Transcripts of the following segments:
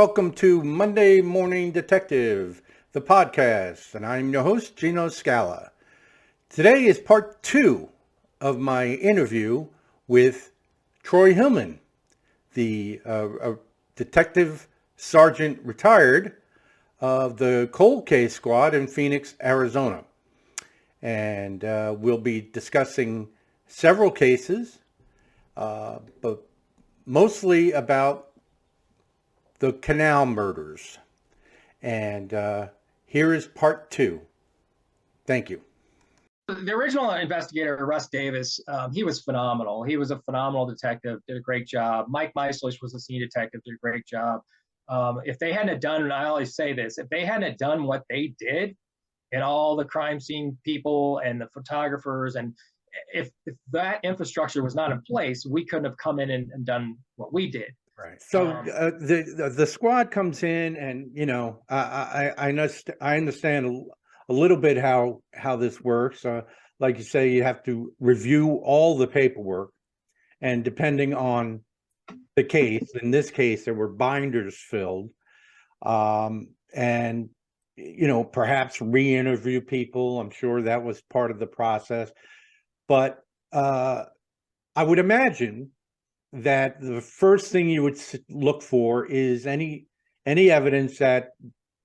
welcome to Monday Morning Detective, the podcast, and I'm your host, Gino Scala. Today is part 2 of my interview with Troy Hillman, the detective sergeant retired of the cold case squad in Phoenix, Arizona. And we'll be discussing several cases, but mostly about the canal murders. And here is part 2. Thank you. The original investigator, Russ Davis, he was phenomenal. He was a phenomenal detective, did a great job. Mike Meislich was a senior detective, did a great job. If they hadn't done, and I always say this, if they hadn't done what they did, and all the crime scene people and the photographers, and if that infrastructure was not in place, we couldn't have come in and done what we did. Right. So the squad comes in, and I understand a little bit how this works. Like you say, you have to review all the paperwork, and depending on the case, in this case, there were binders filled, and perhaps re-interview people. I'm sure that was part of the process, but I would imagine that the first thing you would look for is any evidence that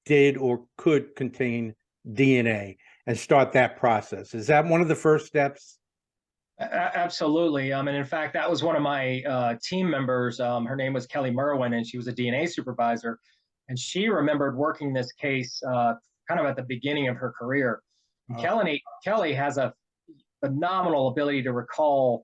did or could contain DNA, and start that process. Is that one of the first steps? Absolutely. And in fact, that was one of my team members. Her name was Kelly Merwin, and she was a DNA supervisor. And she remembered working this case kind of at the beginning of her career. Kelly has a phenomenal ability to recall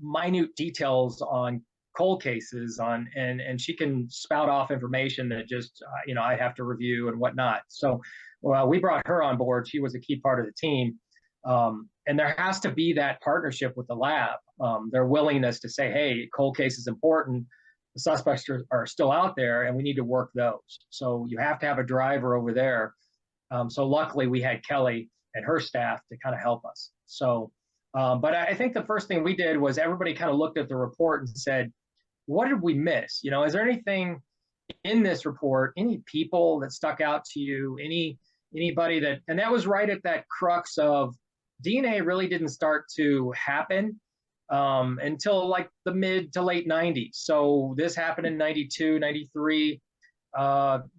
minute details on cold cases and she can spout off information that just I have to review and whatnot. So we brought her on board. She was a key part of the team, and there has to be that partnership with the lab, their willingness to say, hey, cold case is important, the suspects are still out there and we need to work those. So you have to have a driver over there. So luckily we had Kelly and her staff to kind of help us. So but I think the first thing we did was everybody kind of looked at the report and said, what did we miss? Is there anything in this report, any people that stuck out to you, anybody that, and that was right at that crux of DNA really didn't start to happen until like the mid to late 90s. So this happened in 92, 93.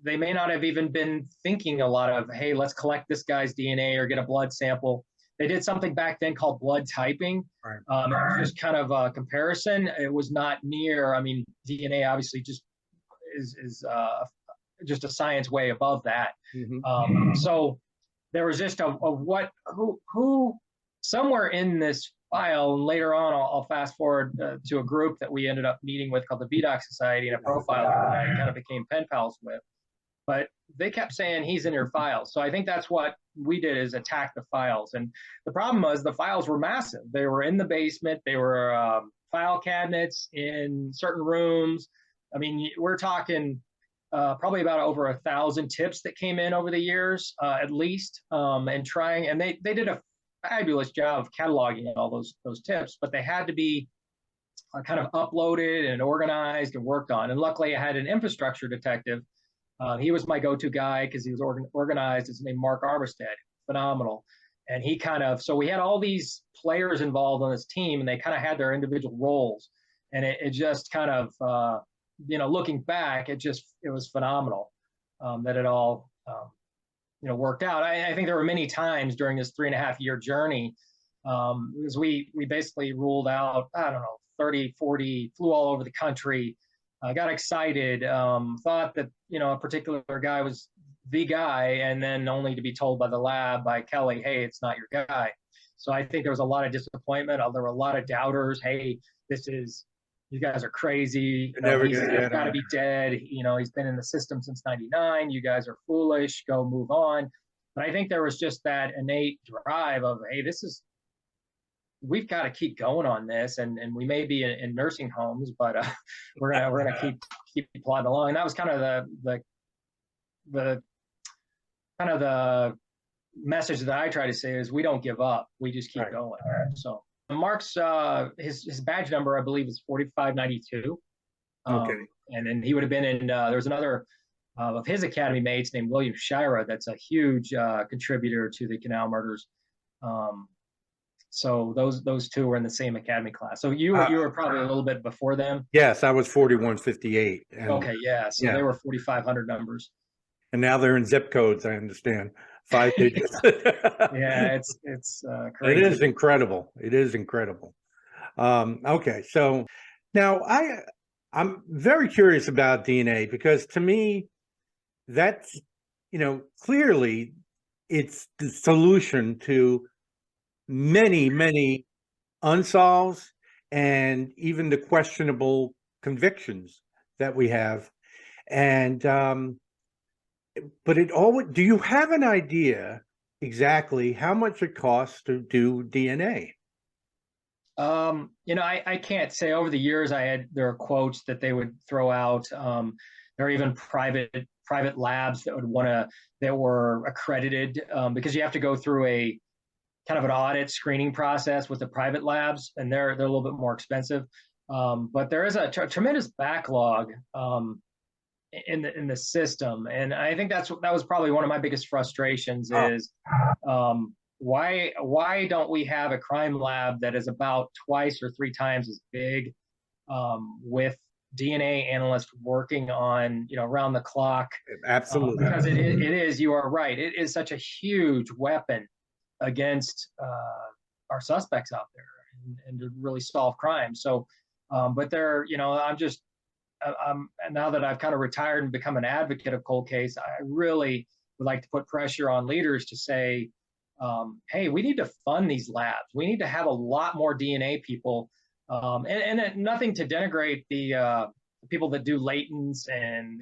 They may not have even been thinking a lot of, hey, let's collect this guy's DNA or get a blood sample. They did something back then called blood typing. Right. It was just kind of a comparison. It was not near. I mean, DNA obviously just is just a science way above that. Mm-hmm. So there was just who somewhere in this file. And later on, I'll fast forward to a group that we ended up meeting with called the VDOC Society, and a profiler that I kind of became pen pals with. But they kept saying he's in your files. So I think that's what we did, is attack the files. And the problem was the files were massive. They were in the basement. They were file cabinets in certain rooms. I mean, we're talking probably about over 1,000 tips that came in over the years, at least, and they did a fabulous job of cataloging all those tips, but they had to be kind of uploaded and organized and worked on. And luckily I had an infrastructure detective. He was my go-to guy because he was organized. His name Mark Arberstead, phenomenal. And so we had all these players involved on this team, and they kind of had their individual roles. And it just kind of, looking back, it was phenomenal that it all, worked out. I think there were many times during this 3.5-year journey, because we basically ruled out, 30, 40, flew all over the country. I got excited, thought that, a particular guy was the guy, and then only to be told by the lab, by Kelly, hey, it's not your guy. So I think there was a lot of disappointment. There were a lot of doubters. Hey, you guys are crazy. He's got to be dead. He's been in the system since 99. You guys are foolish. Go move on. But I think there was just that innate drive of, hey, we've got to keep going on this, and we may be in nursing homes, but we're gonna keep plodding along. And that was kind of the message that I try to say is we don't give up. We just keep going. So Mark's his badge number, I believe, is 4592. Okay. And then he would have been in. There was another of his academy mates named William Shira. That's a huge contributor to the canal murders. Um, so those two were in the same academy class. So you were probably a little bit before them. Yes, I was 4158. And Okay, yeah. So yeah, they were 4,500 numbers. and now they're in zip codes, I understand. 5 digits. Yeah, it's It crazy. is incredible. It is incredible. Okay, so now I'm very curious about DNA because to me, that's, clearly it's the solution to many, many unsolved and even the questionable convictions that we have. And but do you have an idea exactly how much it costs to do DNA? I can't say. Over the years, there are quotes that they would throw out. There are even private labs that were accredited, because you have to go through a kind of an audit screening process with the private labs, and they're a little bit more expensive. But there is a tremendous backlog in the system, and I think that was probably one of my biggest frustrations Oh, is why don't we have a crime lab that is about twice or three times as big, with DNA analysts working on around the clock, absolutely. because it is, you are right, it is such a huge weapon against our suspects out there, and to really solve crime. So, but I'm now that I've kind of retired and become an advocate of cold case, I really would like to put pressure on leaders to say, hey, we need to fund these labs. We need to have a lot more DNA people, and nothing to denigrate the people that do latents and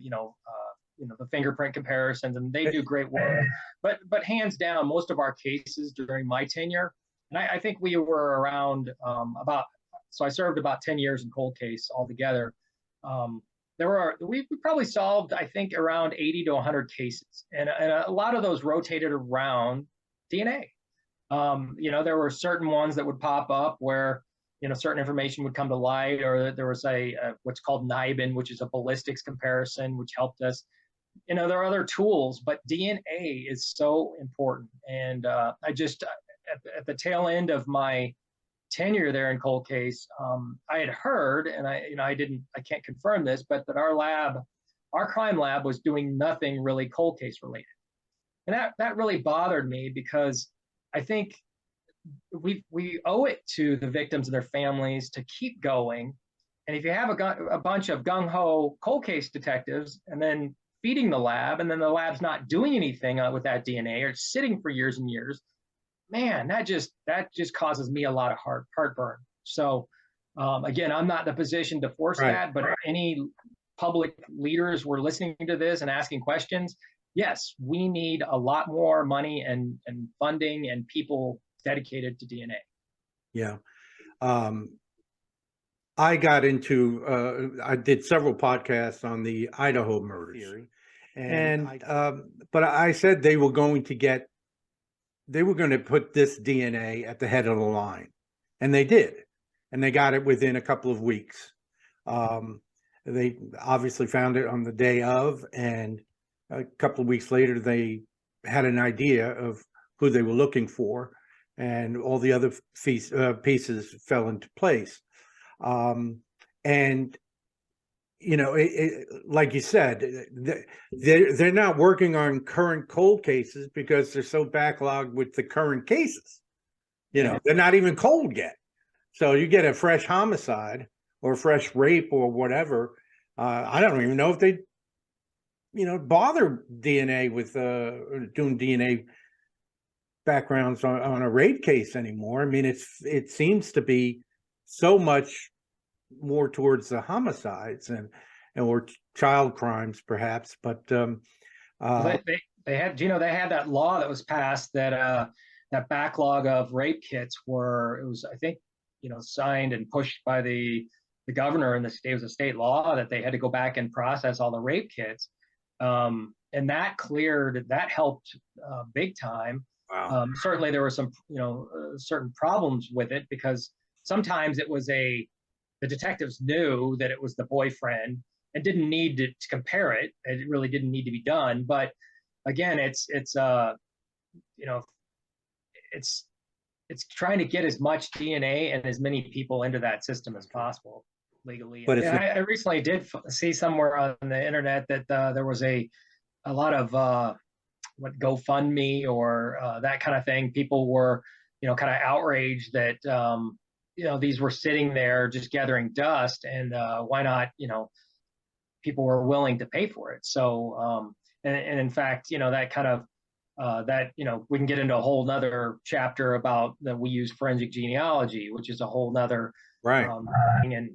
the fingerprint comparisons, and they do great work. But hands down, most of our cases during my tenure, and I think we were around so I served about 10 years in cold case altogether. Um, we probably solved, I think, around 80 to 100 cases, and a lot of those rotated around DNA. There were certain ones that would pop up where certain information would come to light, or there was a what's called NIBIN, which is a ballistics comparison, which helped us. There are other tools, but DNA is so important. And I just at the tail end of my tenure there in cold case, I had heard, and I can't confirm this, but that our crime lab was doing nothing really cold case related, and that really bothered me, because I think we owe it to the victims and their families to keep going. And if you have a bunch of gung ho cold case detectives and then feeding the lab, and then the lab's not doing anything with that DNA, or it's sitting for years and years, man, that just causes me a lot of heartburn. So, again, I'm not in a position to force Right. that, but any public leaders were listening to this and asking questions, yes, we need a lot more money and funding and people dedicated to DNA. Yeah. I got into, I did several podcasts on the Idaho murders. But I said they were going to put this DNA at the head of the line. And they did. And they got it within a couple of weeks. They obviously found it on the day of, and a couple of weeks later, they had an idea of who they were looking for, and all the other pieces fell into place. And like you said, they're not working on current cold cases because they're so backlogged with the current cases. They're not even cold yet. So you get a fresh homicide or a fresh rape or whatever. I don't even know if they, bother DNA with doing DNA backgrounds on a rape case anymore. I mean, it seems to be so much more towards the homicides or child crimes, perhaps. But they had that law that was passed that that backlog of rape kits it was, I think, signed and pushed by the governor in the state. It was a state law that they had to go back and process all the rape kits, and that helped big time. wow. Certainly there were some certain problems with it, because sometimes the detectives knew that it was the boyfriend, and didn't need to compare it. It really didn't need to be done. But again, you know, it's it's trying to get as much DNA and as many people into that system as possible legally. But And it's I recently did see somewhere on the internet that there was a lot of what GoFundMe or that kind of thing. People were, kind of outraged that these were sitting there just gathering dust, and why not, people were willing to pay for it. So, and in fact, that kind of we can get into a whole nother chapter about that we use forensic genealogy, which is a whole nother right. thing, and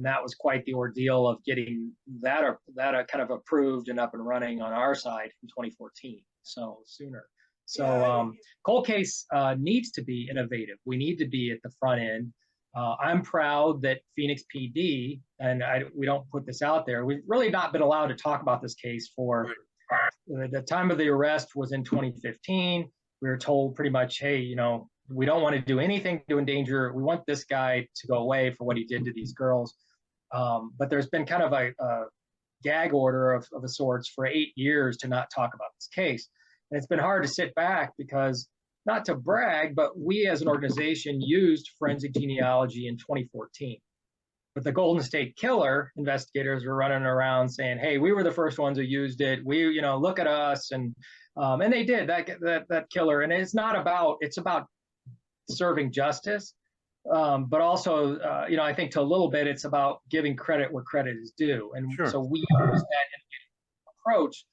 that was quite the ordeal of getting that kind of approved and up and running on our side in 2014. So sooner. So cold case needs to be innovative. We need to be at the front end. I'm proud that Phoenix PD, and we don't put this out there, we've really not been allowed to talk about this case for the time of the arrest was in 2015. We were told pretty much, hey, we don't want to do anything to endanger. We want this guy to go away for what he did to these girls. But there's been kind of a gag order of a sorts for 8 years to not talk about this case. And it's been hard to sit back because, not to brag, but we as an organization used forensic genealogy in 2014. But the Golden State Killer investigators were running around saying, "Hey, we were the first ones who used it. We, look at us," and they did that killer. And it's about serving justice, but also, I think to a little bit, it's about giving credit where credit is due. And Sure. so we use that approach,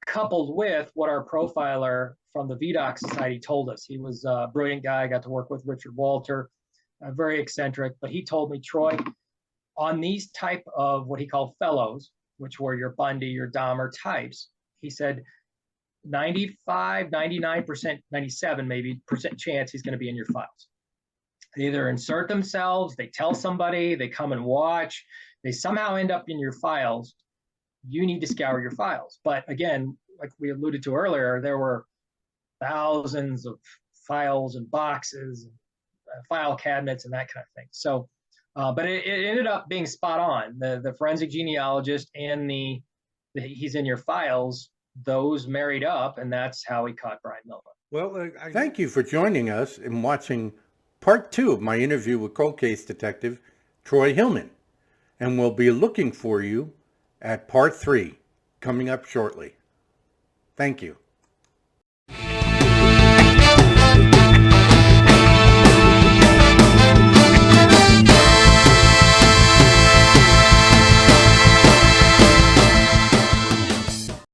coupled with what our profiler from the VDOC Society told us. He was a brilliant guy. I got to work with Richard Walter, very eccentric, but he told me, Troy, on these type of what he called fellows, which were your Bundy, your Dahmer types, he said 95, 99%, 97 maybe percent chance he's going to be in your files. They either insert themselves, they tell somebody, they come and watch, they somehow end up in your files. You need to scour your files. But again, like we alluded to earlier, there were thousands of files and boxes, file cabinets, and that kind of thing. So, but it ended up being spot on. The forensic genealogist and the he's in your files, those married up, and that's how he caught Brian Miller. Well, thank you for joining us and watching part 2 of my interview with cold case detective Troy Hillman. And we'll be looking for you at part 3 coming up shortly. Thank you.